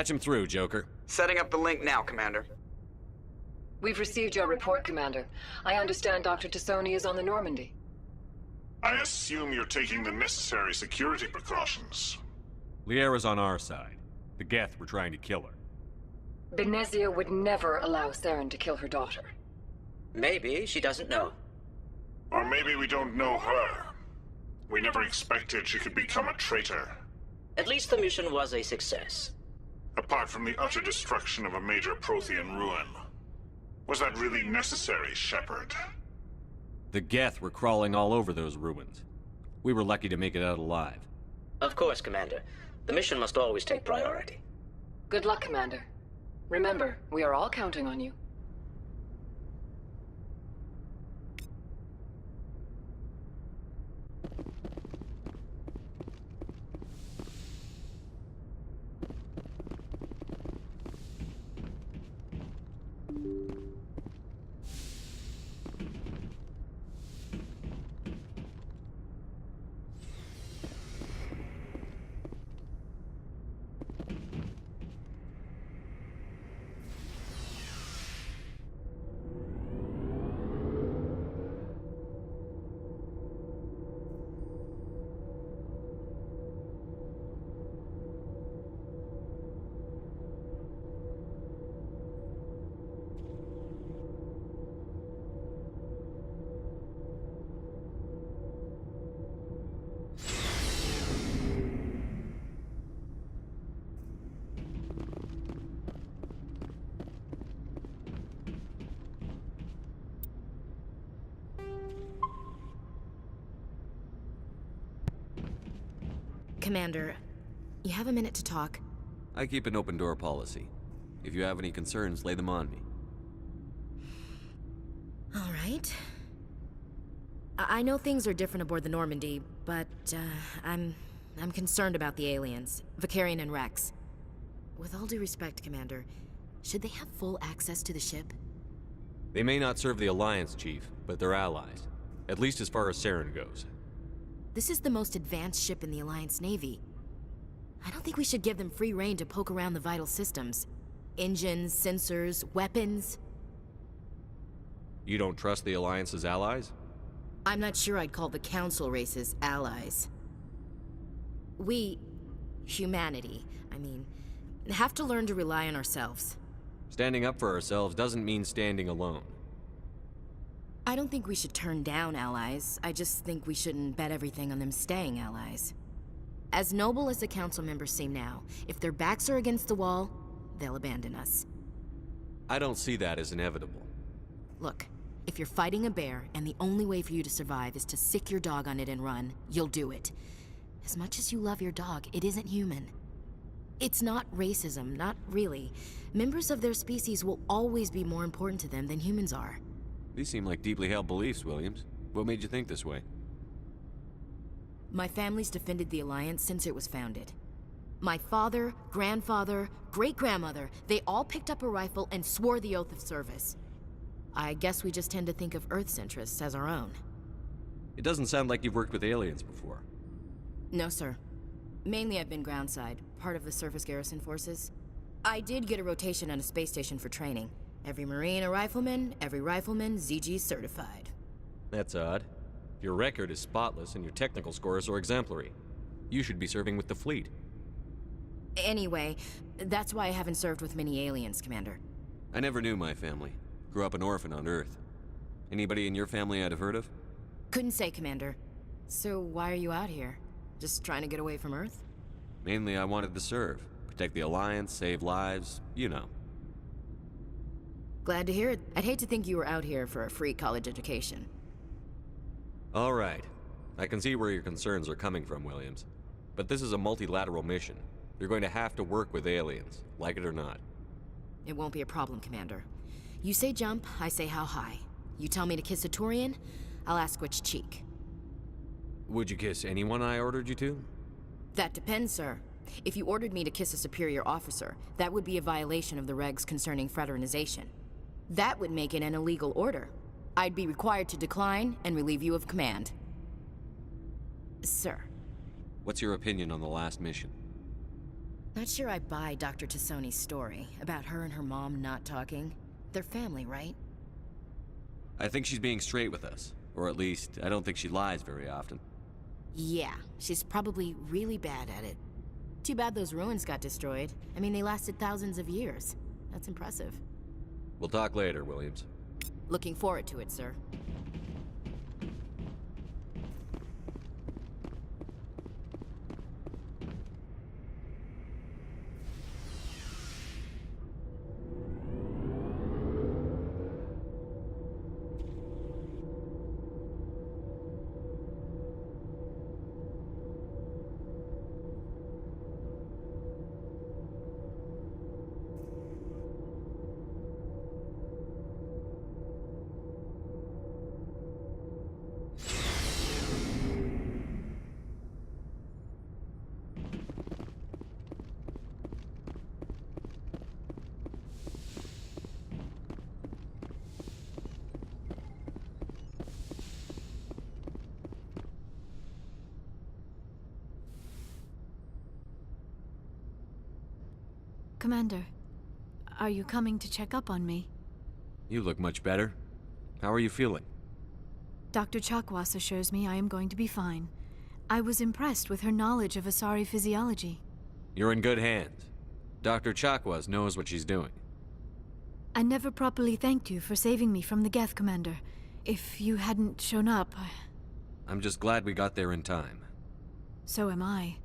Patch him through, Joker. Setting up the link now, Commander. We've received your report, Commander. I understand Dr. Tassoni is on the Normandy. I assume you're taking the necessary security precautions. Liara's on our side. The Geth were trying to kill her. Benezia would never allow Saren to kill her daughter. Maybe she doesn't know. Or maybe we don't know her. We never expected she could become a traitor. At least the mission was a success. Apart from the utter destruction of a major Prothean ruin. Was that really necessary, Shepard? The Geth were crawling all over those ruins. We were lucky to make it out alive. Of course, Commander. The mission must always take priority. Good luck, Commander. Remember, we are all counting on you. Commander, you have a minute to talk? I keep an open door policy. If you have any concerns, lay them on me. All right. I know things are different aboard the Normandy, but I'm concerned about the aliens, Vicarian and Rex. With all due respect, Commander, should they have full access to the ship? They may not serve the Alliance, Chief, but they're allies. At least as far as Saren goes. This is the most advanced ship in the Alliance Navy. I don't think we should give them free rein to poke around the vital systems. Engines, sensors, weapons. You don't trust the Alliance's allies? I'm not sure I'd call the Council races allies. We, humanity, I mean, have to learn to rely on ourselves. Standing up for ourselves doesn't mean standing alone. I don't think we should turn down allies. I just think we shouldn't bet everything on them staying allies. As noble as the council members seem now, if their backs are against the wall, they'll abandon us. I don't see that as inevitable. Look, if you're fighting a bear and the only way for you to survive is to sick your dog on it and run, you'll do it. As much as you love your dog, it isn't human. It's not racism, not really. Members of their species will always be more important to them than humans are. These seem like deeply held beliefs, Williams. What made you think this way? My family's defended the Alliance since it was founded. My father, grandfather, great-grandmother, they all picked up a rifle and swore the oath of service. I guess we just tend to think of Earth's interests as our own. It doesn't sound like you've worked with aliens before. No, sir. Mainly I've been groundside, part of the surface garrison forces. I did get a rotation on a space station for training. Every Marine a rifleman, every rifleman ZG certified. That's odd. Your record is spotless and your technical scores are exemplary. You should be serving with the fleet. Anyway, that's why I haven't served with many aliens, Commander. I never knew my family. Grew up an orphan on Earth. Anybody in your family I'd have heard of? Couldn't say, Commander. So why are you out here? Just trying to get away from Earth? Mainly I wanted to serve. Protect the Alliance, save lives, you know. Glad to hear it. I'd hate to think you were out here for a free college education. All right. I can see where your concerns are coming from, Williams. But this is a multilateral mission. You're going to have to work with aliens, like it or not. It won't be a problem, Commander. You say jump, I say how high. You tell me to kiss a Turian, I'll ask which cheek. Would you kiss anyone I ordered you to? That depends, sir. If you ordered me to kiss a superior officer, that would be a violation of the regs concerning fraternization. That would make it an illegal order. I'd be required to decline and relieve you of command. Sir. What's your opinion on the last mission? Not sure I buy Dr. Tassoni's story about her and her mom not talking. They're family, right? I think she's being straight with us. Or at least, I don't think she lies very often. Yeah, she's probably really bad at it. Too bad those ruins got destroyed. I mean, they lasted thousands of years. That's impressive. We'll talk later, Williams. Looking forward to it, sir. Commander, are you coming to check up on me? You look much better. How are you feeling? Dr. Chakwas assures me I am going to be fine. I was impressed with her knowledge of Asari physiology. You're in good hands. Dr. Chakwas knows what she's doing. I never properly thanked you for saving me from the Geth, Commander. If you hadn't shown up, I'm just glad we got there in time. so am I.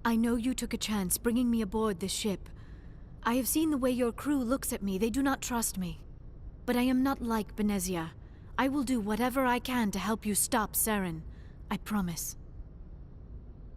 I know you took a chance bringing me aboard this ship. I have seen the way your crew looks at me. They do not trust me. But I am not like Benezia. I will do whatever I can to help you stop Saren. I promise.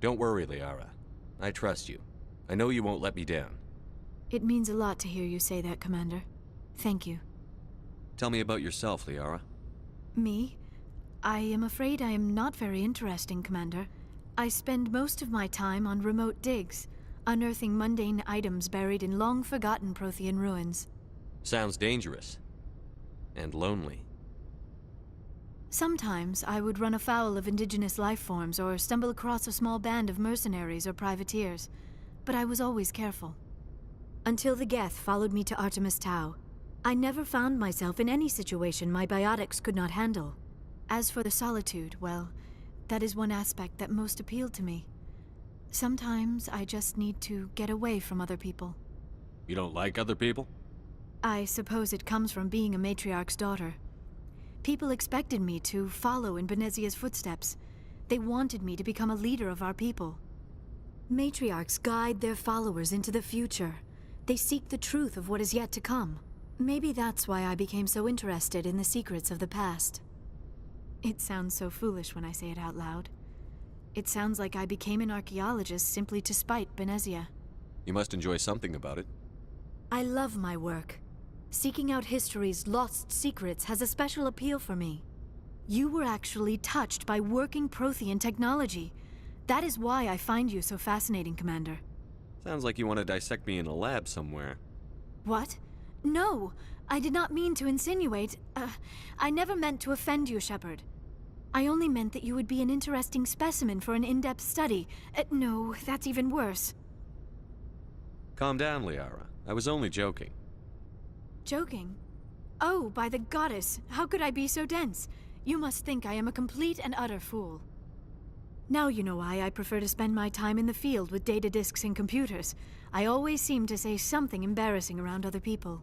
Don't worry, Liara. I trust you. I know you won't let me down. It means a lot to hear you say that, Commander. Thank you. Tell me about yourself, Liara. Me? I am afraid I am not very interesting, Commander. I spend most of my time on remote digs, unearthing mundane items buried in long-forgotten Prothean ruins. Sounds dangerous. And lonely. Sometimes I would run afoul of indigenous life forms or stumble across a small band of mercenaries or privateers, but I was always careful. Until the Geth followed me to Artemis Tau, I never found myself in any situation my biotics could not handle. As for the solitude, well, that is one aspect that most appealed to me. Sometimes I just need to get away from other people. You don't like other people? I suppose it comes from being a matriarch's daughter. People expected me to follow in Benezia's footsteps. They wanted me to become a leader of our people. Matriarchs guide their followers into the future. They seek the truth of what is yet to come. Maybe that's why I became so interested in the secrets of the past. It sounds so foolish when I say it out loud. It sounds like I became an archaeologist simply to spite Benezia. You must enjoy something about it. I love my work. Seeking out history's lost secrets has a special appeal for me. You were actually touched by working Prothean technology. That is why I find you so fascinating, Commander. Sounds like you want to dissect me in a lab somewhere. What? No! I did not mean to insinuate. I never meant to offend you, Shepard. I only meant that you would be an interesting specimen for an in-depth study. No, that's even worse. Calm down, Liara. I was only joking. Joking? Oh, by the goddess, how could I be so dense? You must think I am a complete and utter fool. Now you know why I prefer to spend my time in the field with data disks and computers. I always seem to say something embarrassing around other people.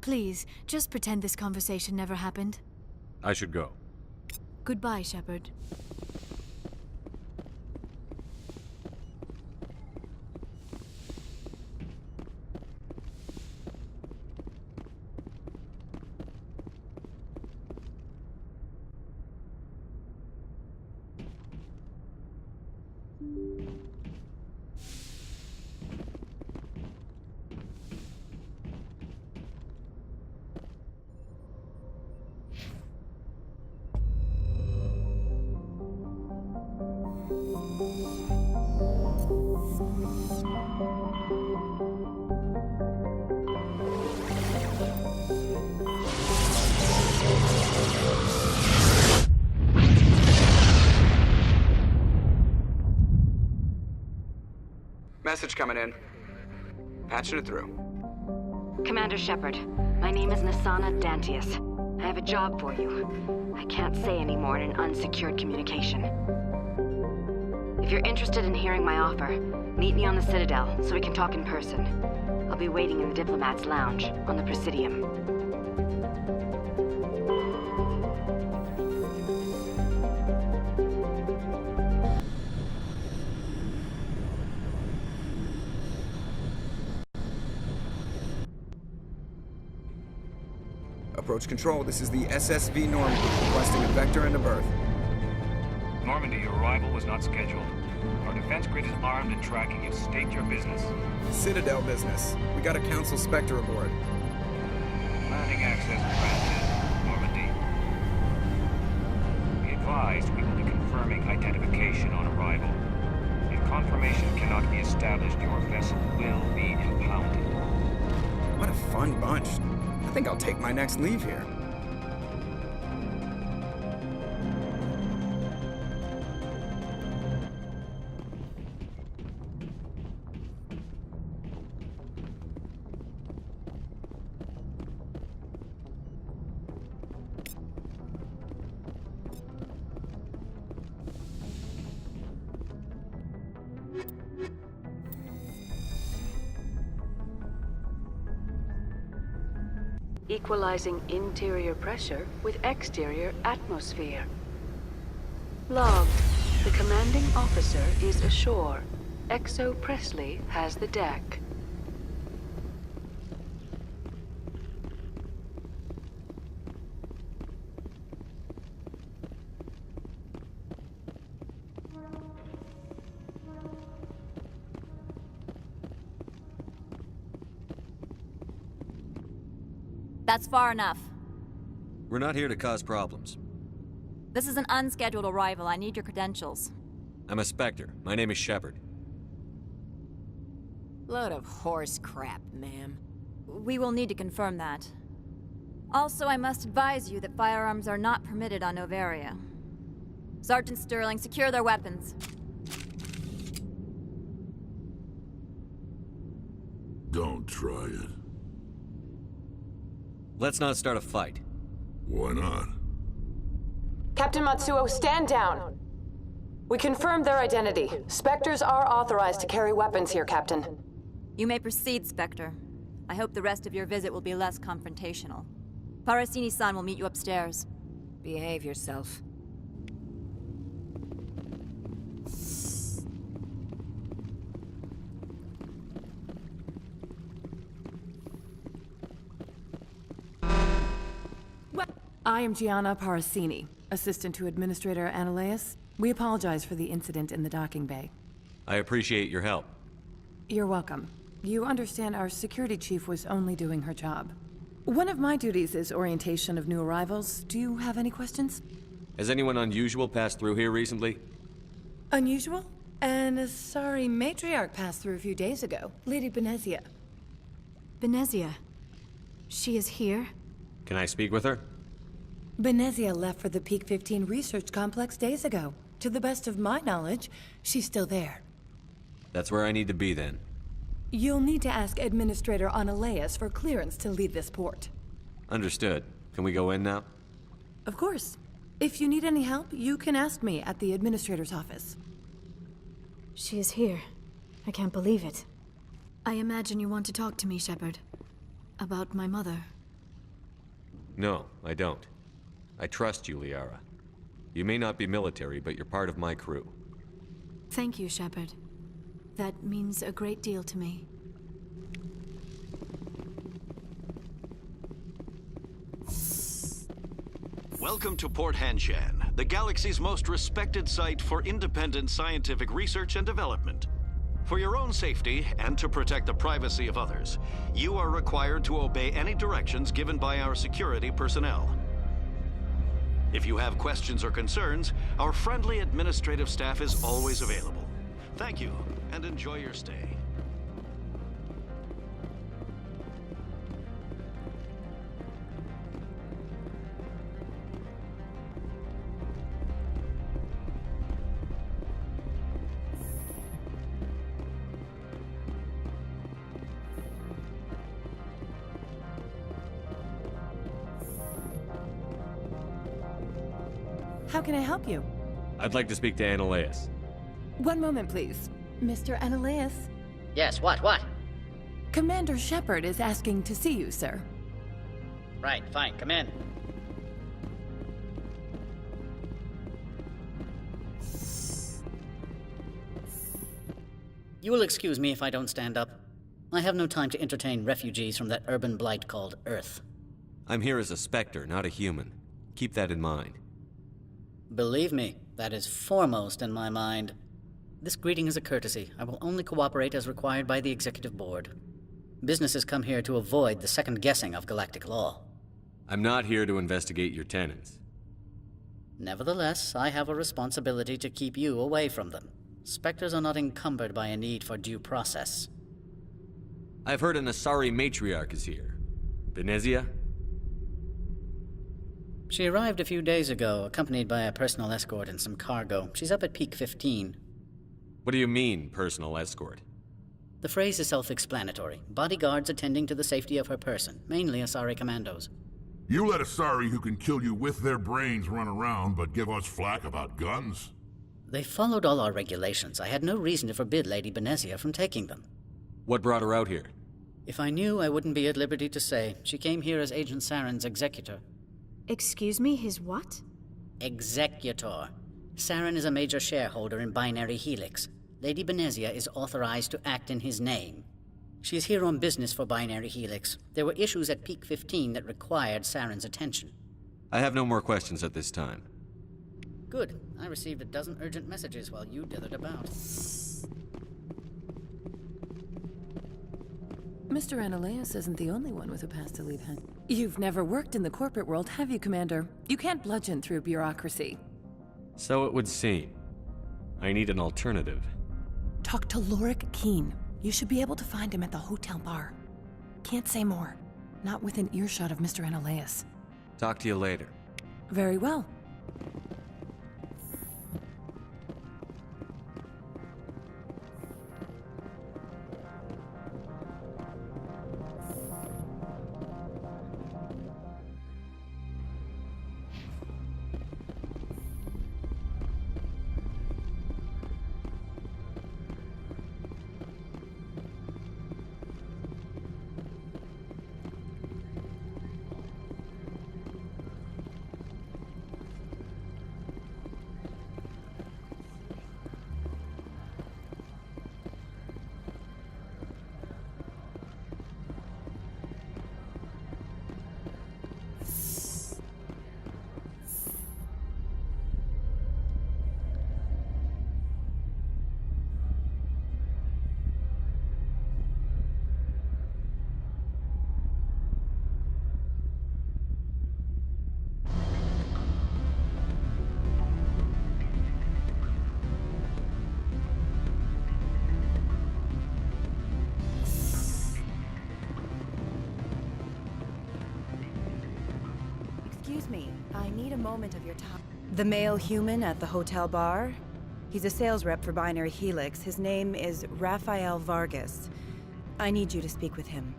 Please, just pretend this conversation never happened. I should go. Goodbye, Shepard. Message coming in. Patching it through. Commander Shepard, my name is Nasana Dantius. I have a job for you. I can't say any more in an unsecured communication. If you're interested in hearing my offer, meet me on the Citadel so we can talk in person. I'll be waiting in the Diplomat's Lounge on the Presidium. Approach control, this is the SSV Normandy, requesting a vector and a berth. Normandy, your arrival was not scheduled. Our defense grid is armed and tracking you. State your business. Citadel business. We got a Council Spectre aboard. Landing access granted, Normandy. Be advised, we will be confirming identification on arrival. If confirmation cannot be established, your vessel will be impounded. What a fun bunch. I think I'll take my next leave here. Equalizing interior pressure with exterior atmosphere. Logged. The commanding officer is ashore. Exo Presley has the deck. That's far enough. We're not here to cause problems. This is an unscheduled arrival. I need your credentials. I'm a Spectre. My name is Shepard. Load of horse crap, ma'am. We will need to confirm that. Also, I must advise you that firearms are not permitted on Noveria. Sergeant Sterling, secure their weapons. Don't try it. Let's not start a fight. Why not? Captain Matsuo, stand down! We confirmed their identity. Spectres are authorized to carry weapons here, Captain. You may proceed, Spectre. I hope the rest of your visit will be less confrontational. Parasini-san will meet you upstairs. Behave yourself. I am Gianna Parasini, assistant to Administrator Ananias. We apologize for the incident in the docking bay. I appreciate your help. You're welcome. You understand our security chief was only doing her job. One of my duties is orientation of new arrivals. Do you have any questions? Has anyone unusual passed through here recently? Unusual? An Asari matriarch passed through a few days ago. Lady Benezia. Benezia. She is here? Can I speak with her? Benezia left for the Peak 15 research complex days ago. To the best of my knowledge, she's still there. That's where I need to be then. You'll need to ask Administrator Ananias for clearance to leave this port. Understood. Can we go in now? Of course. If you need any help, you can ask me at the Administrator's office. She is here. I can't believe it. I imagine you want to talk to me, Shepard. About my mother. No, I don't. I trust you, Liara. You may not be military, but you're part of my crew. Thank you, Shepard. That means a great deal to me. Welcome to Port Hanshan, the galaxy's most respected site for independent scientific research and development. For your own safety, and to protect the privacy of others, you are required to obey any directions given by our security personnel. If you have questions or concerns, our friendly administrative staff is always available. Thank you, and enjoy your stay. How can I help you? I'd like to speak to Annaleus. One moment, please. Mr. Annaleus? Yes, what? Commander Shepard is asking to see you, sir. Right, fine, come in. You will excuse me if I don't stand up. I have no time to entertain refugees from that urban blight called Earth. I'm here as a Spectre, not a human. Keep that in mind. Believe me, that is foremost in my mind. This greeting is a courtesy. I will only cooperate as required by the Executive Board. Businesses come here to avoid the second guessing of galactic law. I'm not here to investigate your tenants. Nevertheless, I have a responsibility to keep you away from them. Spectres are not encumbered by a need for due process. I've heard an Asari matriarch is here. Benezia? She arrived a few days ago, accompanied by a personal escort and some cargo. She's up at Peak 15. What do you mean, personal escort? The phrase is self-explanatory. Bodyguards attending to the safety of her person, mainly Asari commandos. You let Asari who can kill you with their brains run around, but give us flack about guns? They followed all our regulations. I had no reason to forbid Lady Benezia from taking them. What brought her out here? If I knew, I wouldn't be at liberty to say. She came here as Agent Saren's executor. Excuse me, his what? Executor. Saren is a major shareholder in Binary Helix. Lady Benezia is authorized to act in his name. She is here on business for Binary Helix. There were issues at Peak 15 that required Saren's attention. I have no more questions at this time. Good. I received a dozen urgent messages while you dithered about. Mr. Annaleus isn't the only one with a past to leave. You've never worked in the corporate world, have you, Commander? You can't bludgeon through bureaucracy. So it would seem. I need an alternative. Talk to Lorik Keen. You should be able to find him at the hotel bar. Can't say more. Not within earshot of Mr. Annaleus. Talk to you later. Very well. Excuse me, I need a moment of your time. The male human at the hotel bar? He's a sales rep for Binary Helix. His name is Rafael Vargas. I need you to speak with him.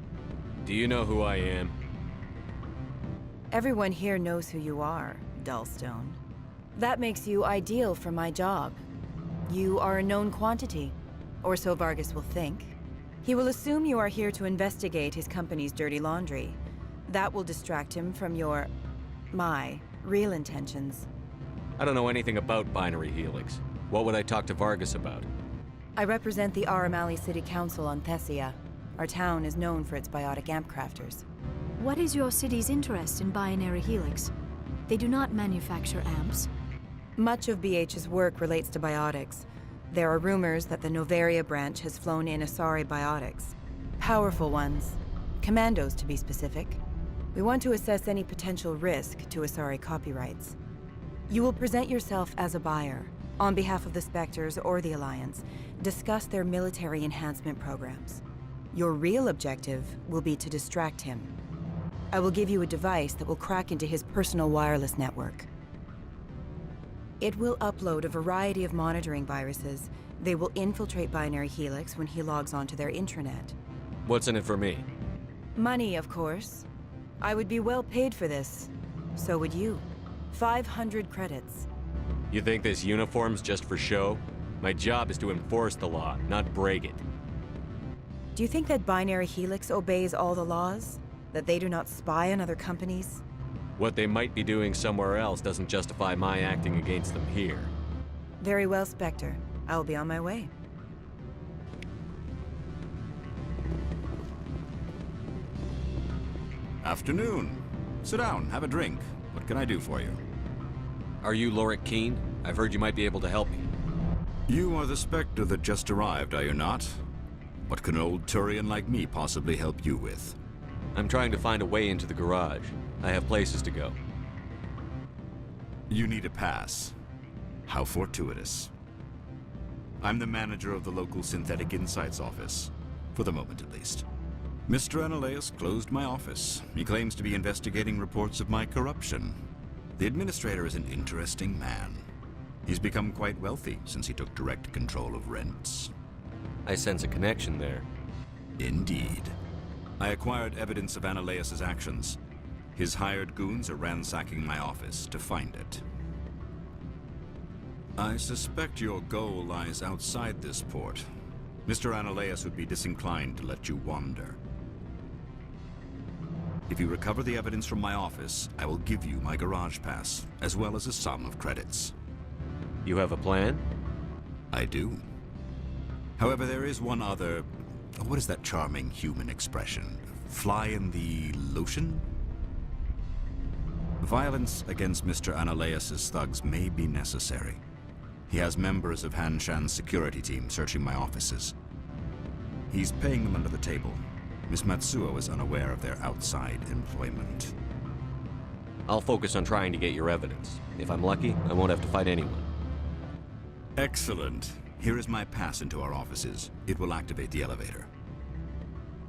Do you know who I am? Everyone here knows who you are, Dullstone. That makes you ideal for my job. You are a known quantity, or so Vargas will think. He will assume you are here to investigate his company's dirty laundry. That will distract him from my real intentions. I don't know anything about Binary Helix. What would I talk to Vargas about? I represent the Aramali City Council on Thessia. Our town is known for its biotic amp crafters. What is your city's interest in Binary Helix? They do not manufacture amps. Much of BH's work relates to biotics. There are rumors that the Noveria branch has flown in Asari biotics. Powerful ones. Commandos, to be specific. We want to assess any potential risk to Asari copyrights. You will present yourself as a buyer, on behalf of the Spectres or the Alliance, discuss their military enhancement programs. Your real objective will be to distract him. I will give you a device that will crack into his personal wireless network. It will upload a variety of monitoring viruses. They will infiltrate Binary Helix when he logs onto their intranet. What's in it for me? Money, of course. I would be well paid for this. So would you. 500 credits. You think this uniform's just for show? My job is to enforce the law, not break it. Do you think that Binary Helix obeys all the laws? That they do not spy on other companies? What they might be doing somewhere else doesn't justify my acting against them here. Very well, Spectre. I will be on my way. Afternoon. Sit down, have a drink. What can I do for you? Are you Lorik Keen? I've heard you might be able to help me. You are the Spectre that just arrived, are you not? What can an old Turian like me possibly help you with? I'm trying to find a way into the garage. I have places to go. You need a pass. How fortuitous. I'm the manager of the local Synthetic Insights office. For the moment, at least. Mr. Analaeus closed my office. He claims to be investigating reports of my corruption. The administrator is an interesting man. He's become quite wealthy since he took direct control of rents. I sense a connection there. Indeed. I acquired evidence of Analaeus' actions. His hired goons are ransacking my office to find it. I suspect your goal lies outside this port. Mr. Analaeus would be disinclined to let you wander. If you recover the evidence from my office, I will give you my garage pass, as well as a sum of credits. You have a plan? I do. However, there is one other... What is that charming human expression? Fly in the lotion? Violence against Mr. Analaeus' thugs may be necessary. He has members of Han Shan's security team searching my offices. He's paying them under the table. Miss Matsuo is unaware of their outside employment. I'll focus on trying to get your evidence. If I'm lucky, I won't have to fight anyone. Excellent. Here is my pass into our offices. It will activate the elevator.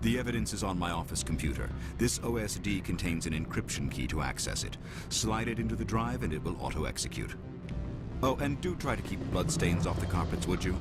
The evidence is on my office computer. This OSD contains an encryption key to access it. Slide it into the drive and it will auto-execute. Oh, and do try to keep bloodstains off the carpets, would you?